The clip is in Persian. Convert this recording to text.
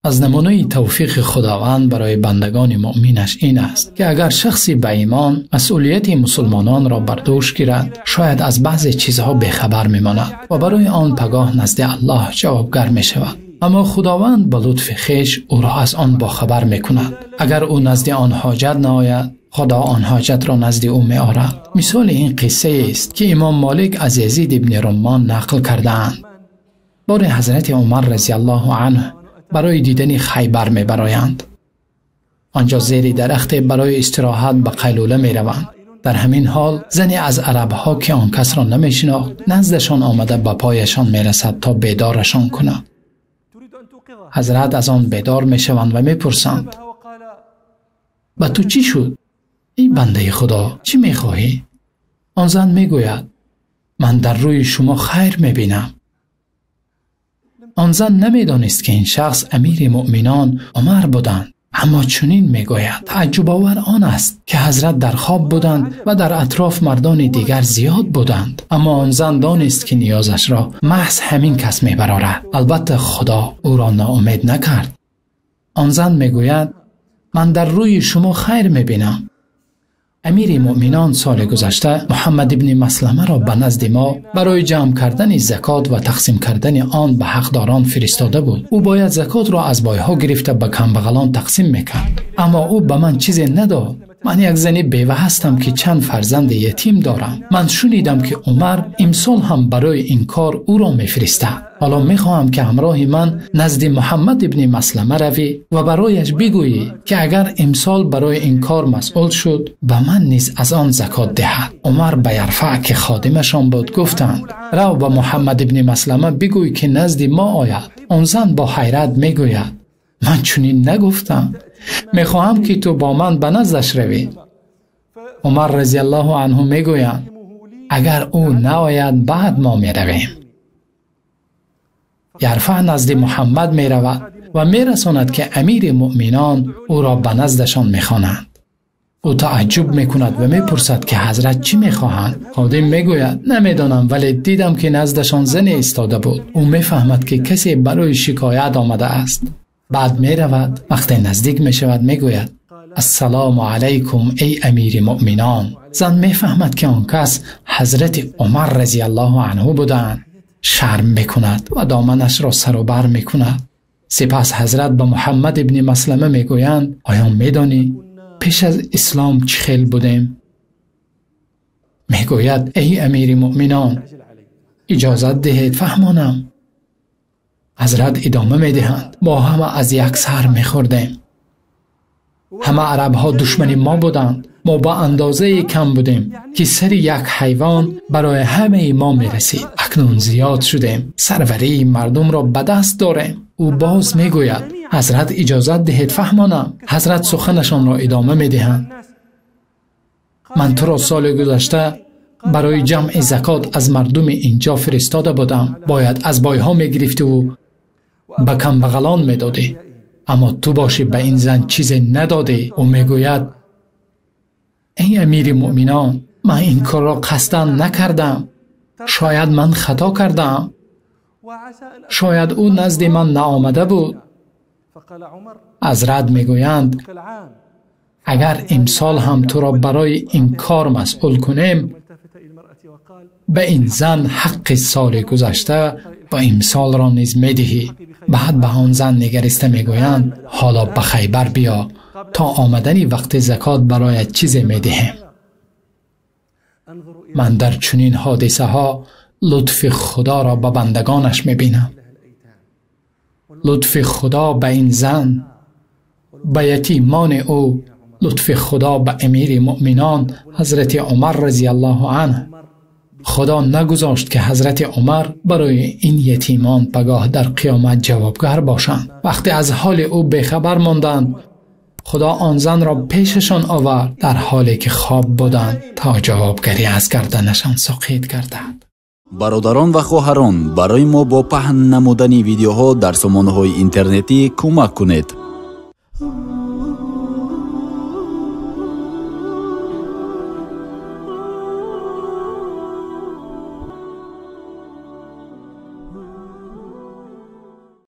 از نمونه توفیق خداوند برای بندگان مؤمنش این است که اگر شخصی به ایمان مسئولیت مسلمانان را بر دوش گیرد، شاید از بعضی چیزها بیخبر میماند و برای آن پگاه نزد الله جوابگر می شود. اما خداوند با لطف خویش او را از آن باخبر می کند. اگر او نزد آن حاجت نآید، خدا آن حاجت را نزد او می آورد. مثال این قصه است که امام مالک از یزید ابن رمان نقل کرده‌اند. بار حضرت عمر رضی الله عنه برای دیدن خیبر می برایند. آنجا زیر درخت برای استراحت به قیلوله می روند. در همین حال زنی از عربها که آن کس را نمی شناخت نزدشان آمده به پایشان می رسد تا بیدارشان کند. حضرت از آن بیدار می شوند و می پرسند: با تو چی شد؟ ای بنده خدا، چی می خواهی؟ آن زن می گوید: من در روی شما خیر می بینم. آن زن نمی دانست که این شخص امیر مؤمنان عمر بودند. اما چنین می گوید: تعجب آور آن است که حضرت در خواب بودند و در اطراف مردان دیگر زیاد بودند. اما آن زن دانست که نیازش را محض همین کس می برارد. البته خدا او را ناامید نکرد. آن زن می گوید: من در روی شما خیر می بینم. امیر مؤمنان سال گذشته محمد ابن مسلمه را به نزد ما برای جمع کردن زکات و تقسیم کردن آن به حقداران فرستاده بود. او باید زکات را از بایها گرفته به کمبغلان تقسیم میکرد، اما او به من چیزی نداد. من یک زنی بیوه هستم که چند فرزند یتیم دارم. من شنیدم که عمر امسال هم برای این کار او را میفرستد. حالا میخواهم که همراه من نزد محمد ابن مسلمه روی و برایش بگویی که اگر امسال برای این کار مسئول شد به من نیز از آن زکات دهد. عمر به یرفع که خادمشان بود گفتند: رو به محمد ابن مسلمه بگوی که نزد ما آید. آن زن با حیرت میگوید: من چنین نگفتم. میخواهم که تو با من به نزدش روی. عمر رضی الله عنه میگوید: اگر او نآید بعد ما میرویم. یرفع نزد محمد می رود و می رساند که امیر مؤمنان او را به نزدشان می خوانند. او تعجب می کند و می پرسد که حضرت چی می خواهند؟ خادم می گوید: نمیدانم، ولی دیدم که نزدشان زنی ایستاده بود. او می فهمد که کسی برای شکایت آمده است. بعد می رود. وقتی نزدیک می شود می گوید: السلام علیکم ای امیر مؤمنان. زن می فهمد که آن کس حضرت عمر رضی الله عنه بودند. شرم میکند و دامنش را سر و بر میکند. سپس حضرت به محمد ابن مسلمه میگویند: آیا میدانی پیش از اسلام چه خیل بودیم؟ میگوید: ای امیر مؤمنان، اجازت دهید فهمانم. حضرت ادامه میدهند: ما همه از یک سر میخوردیم. همه عرب ها دشمن ما بودند. ما با اندازه کم بودیم که سر یک حیوان برای همه ما می رسید. اکنون زیاد شدیم. سروری مردم را به دست داریم. او باز می گوید: حضرت اجازت دهید فهمانم. حضرت سخنشان را ادامه می دهند: من تو را سال گذشته برای جمع زکات از مردم اینجا فرستاده بودم. باید از بایها می گرفتی و به کمبغلان می دادی. اما تو باشی به این زن چیزی ندادی. او می گوید: ای امیر مؤمنان، من این کار را قصدا نکردم. شاید من خطا کردم. شاید او نزد من نآمده بود. حضرت میگویند: اگر امسال هم تو را برای این کار مسئول کنیم، به این زن حق سال گذشته و امسال را نیز میدهی. بعد به آن زن نگریسته میگویند: حالا به خیبر بیا تا آمدنی وقت زکات برایت چیزی میدهیم. من در چنین حادثه ها لطف خدا را به بندگانش میبینم. لطف خدا به این زن، به یتیمان او، لطف خدا به امیر مؤمنان حضرت عمر رضی الله عنه. خدا نگذاشت که حضرت عمر برای این یتیمان پگاه در قیامت جوابگر باشند. وقتی از حال او بیخبر ماندند، خدا آن زن را پیششان آورد در حالی که خواب بودند تا جوابگری از گردنشان ساقط گردد. برادران و خواهران، برای ما با پهن نمودن ویدیوها در سامانه‌های اینترنتی کمک کنید.